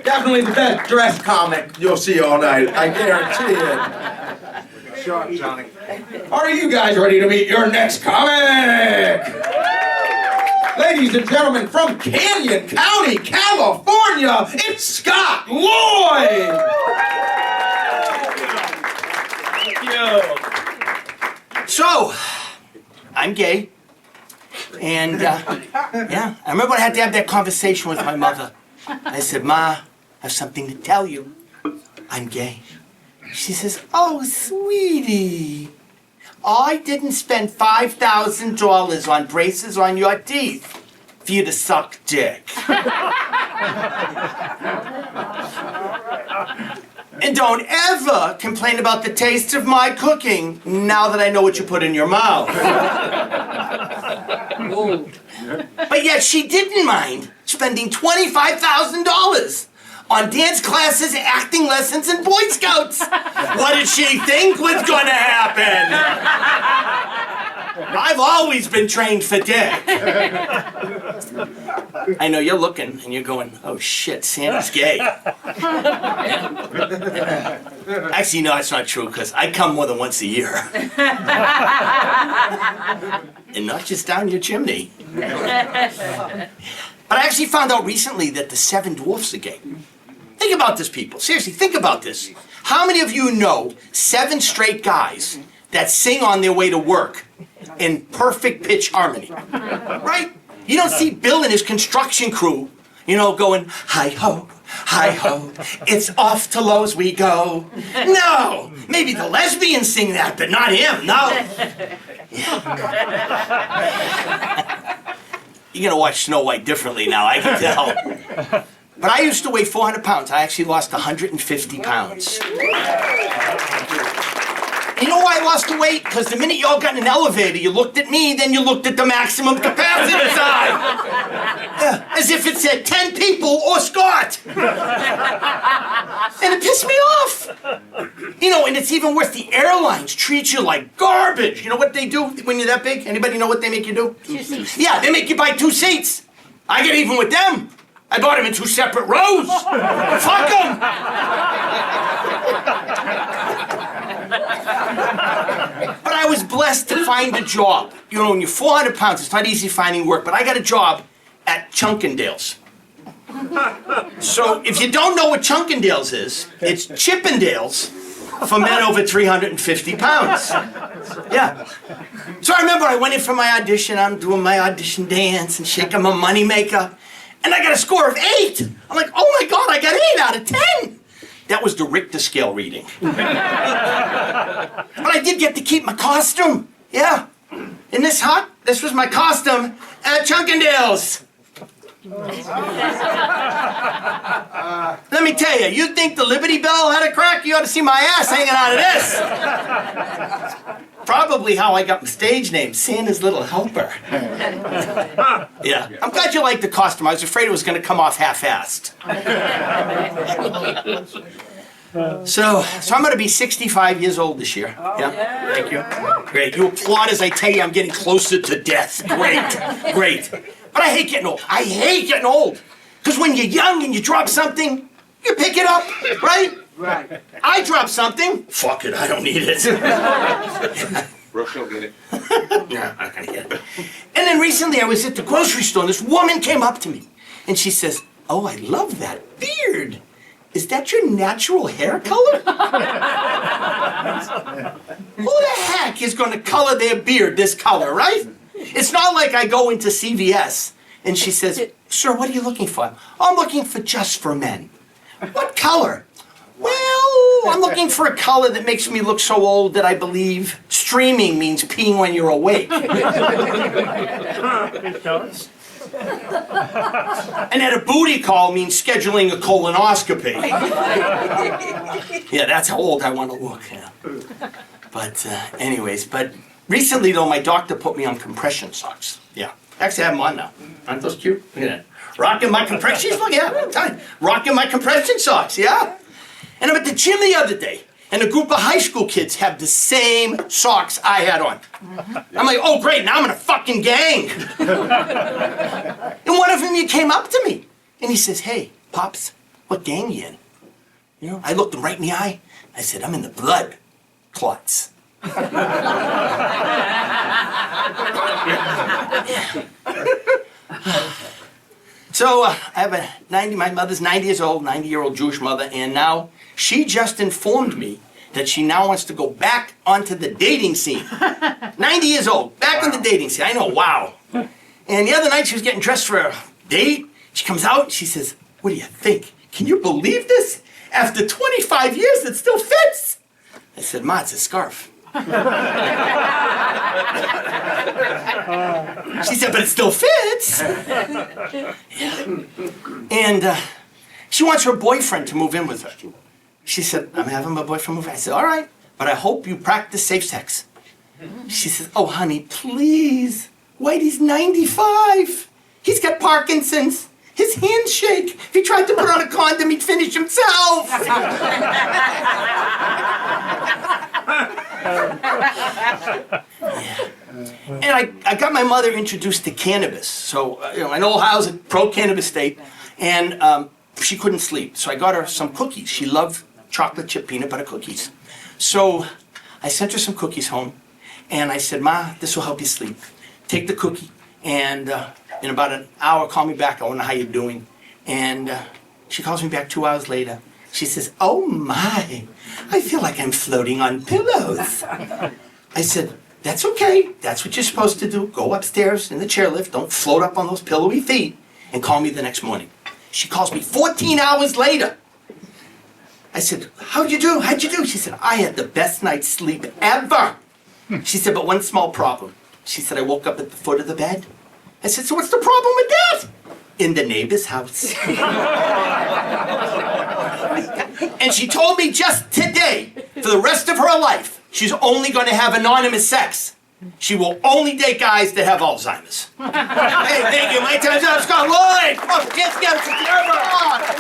Definitely the best dressed comic you'll see all night. I guarantee it. Sure, Johnny. Are you guys ready to meet your next comic? Ladies and gentlemen, from Canyon County, California, it's Scott Lloyd! Thank you. So, I'm gay. And, yeah, I remember I had to have that conversation with my mother. I said, Ma, I have something to tell you. I'm gay. She says, oh, sweetie, I didn't spend $5,000 on braces on your teeth for you to suck dick. And don't ever complain about the taste of my cooking now that I know what you put in your mouth. But yet she didn't mind spending $25,000 on dance classes, acting lessons, and Boy Scouts. What did she think was gonna happen? I've always been trained for dick. I know you're looking and you're going, oh shit, Santa's gay. Actually, no, that's not true, because I come more than once a year. And not just down your chimney. But I actually found out recently that the 7 dwarfs are gay. Think about this, people. Seriously, think about this. How many of you know 7 straight guys that sing on their way to work in perfect pitch harmony? Right? You don't see Bill and his construction crew, you know, going, hi-ho, hi-ho, it's off to Lowe's we go. No! Maybe the lesbians sing that, but not him, no. Yeah. You're gonna watch Snow White differently now, I can tell. But I used to weigh 400 pounds. I actually lost 150 pounds. You know why I lost the weight? Because the minute y'all got in an elevator, you looked at me, then you looked at the maximum capacity sign. Yeah, as if it said 10 people or Scott. And it pissed me off. You know, and it's even worse. The airlines treat you like garbage. You know what they do when you're that big? Anybody know what they make you do? 2 seats. Yeah, they make you buy 2 seats. I get even with them. I bought them in 2 separate rows. Fuck them. But I was blessed to find a job. You know, when you're 400 pounds, it's not easy finding work, but I got a job at Chunkendale's. So if you don't know what Chunkendale's is, it's Chippendales for men over 350 pounds. Yeah. So I remember I went in for my audition. I'm doing my audition dance and shaking my moneymaker. And I got a score of 8. I'm like, oh my God, I got 8 out of 10. That was the Richter scale reading. But I did get to keep my costume. Yeah. Isn't this hot? This was my costume at Chunkendale's. Let me tell you, you think the Liberty Bell had a crack? You ought to see my ass hanging out of this. Probably how I got my stage name, Santa's Little Helper. Yeah, I'm glad you liked the costume. I was afraid it was going to come off half-assed. So I'm going to be 65 years old this year. Yeah, thank you. Great. You applaud as I tell you I'm getting closer to death. Great, great. But I hate getting old. I hate getting old. Because when you're young and you drop something, you pick it up, right? Right. I drop something. Fuck it, I don't need it. Rush will get it. No, I'm not gonna get it. And then recently I was at the grocery store and this woman came up to me and she says, oh, I love that beard. Is that your natural hair color? Who the heck is gonna color their beard this color, right? It's not like I go into CVS and she says, sir, what are you looking for? I'm looking for just for men. What color? Well, I'm looking for a color that makes me look so old that I believe streaming means peeing when you're awake. It does. And that a booty call means scheduling a colonoscopy. Yeah, that's how old I want to look. Yeah. But anyways, but recently though, my doctor put me on compression socks. Yeah, actually I have them on now. Aren't those cute? Look at that. Rocking my compression socks, yeah. Rocking my compression socks, yeah. And I'm at the gym the other day, and a group of high school kids have the same socks I had on. I'm like, oh great, now I'm in a fucking gang. And one of them, he came up to me, and he says, hey, Pops, what gang you in? You know, I looked him right in the eye. I said, I'm in the blood clots. So I have my mother's 90 years old, 90-year-old Jewish mother, and now she just informed me that she now wants to go back onto the dating scene. 90 years old, back on the dating scene. I know, wow. And the other night she was getting dressed for a date. She comes out and she says, what do you think? Can you believe this? After 25 years, it still fits. I said, Ma, it's a scarf. She said, but it still fits. Yeah. And she wants her boyfriend to move in with her. She said, I'm having my boyfriend move in. I said, all right, but I hope you practice safe sex. She says, oh, honey, please. Whitey's 95. He's got Parkinson's. His hands shake. If he tried to put on a condom, he'd finish himself. And I got my mother introduced to cannabis. So, you know, I know Ohio's a pro-cannabis state, and she couldn't sleep. So I got her some cookies. She loved chocolate chip peanut butter cookies. So I sent her some cookies home, and I said, Ma, this will help you sleep. Take the cookie, and in about an hour, call me back. I wonder how you're doing. And she calls me back 2 hours later. She says, oh my, I feel like I'm floating on pillows. I said, that's okay. That's what you're supposed to do. Go upstairs in the chairlift. Don't float up on those pillowy feet. And call me the next morning. She calls me 14 hours later. I said, how'd you do? How'd you do? She said, I had the best night's sleep ever. She said, but one small problem. She said, I woke up at the foot of the bed. I said, so what's the problem with that? In the neighbor's house. And she told me just today, for the rest of her life, she's only going to have anonymous sex. She will only date guys that have Alzheimer's. Hey, thank you. My time's up. Scott Lloyd. Come on, let's get it together.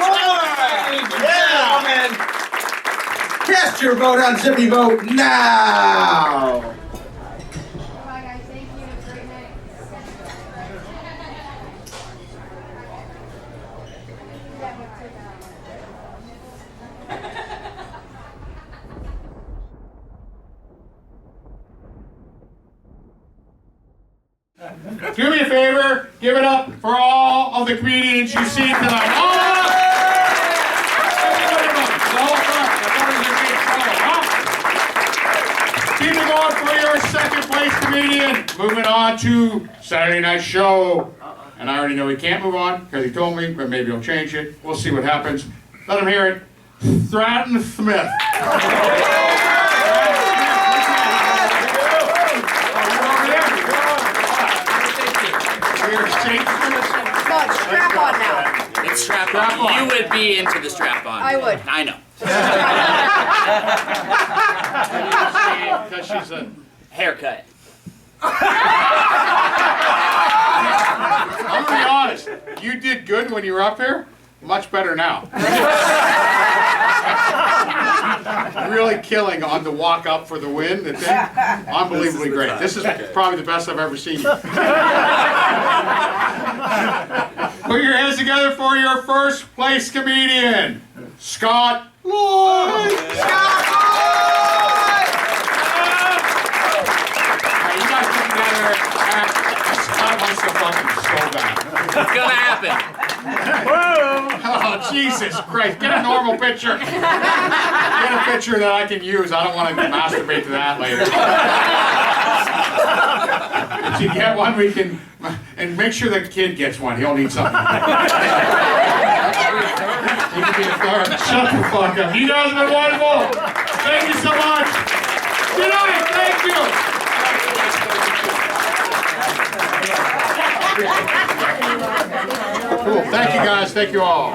Lloyd! Yeah, man. Cast your vote on Zippy Vote now. Bye, guys. Thank you. Have a great night. Do me a favor, give it up for all of the comedians you see tonight. Keep it going for your second place comedian. Moving on to Saturday Night Show. And I already know he can't move on because he told me, but maybe he'll change it. We'll see what happens. Let him hear it. Stratton Smith. No, it's strap on now. It's strap on. You would be into the strap on. I would. I know. Because she's a Haircut. I'm gonna be honest. You did good when you were up here. Much better now. Really killing on the walk up for the win. The thing, unbelievably great. This is probably the best I've ever seen you. Put your hands together for your first place comedian, Scott Lloyd. Scott Lloyd! You guys put together. I want to fucking so bad. It's gonna happen. Oh, Jesus Christ. Get a normal picture. Get a picture that I can use. I don't want to masturbate to that later. If you get one, we can... And make sure the kid gets one. He'll need something. He can be a third. Shut the fuck up. You guys have been wonderful. Thank you so much. Good night. Thank you. Cool. Thank you guys. Thank you all.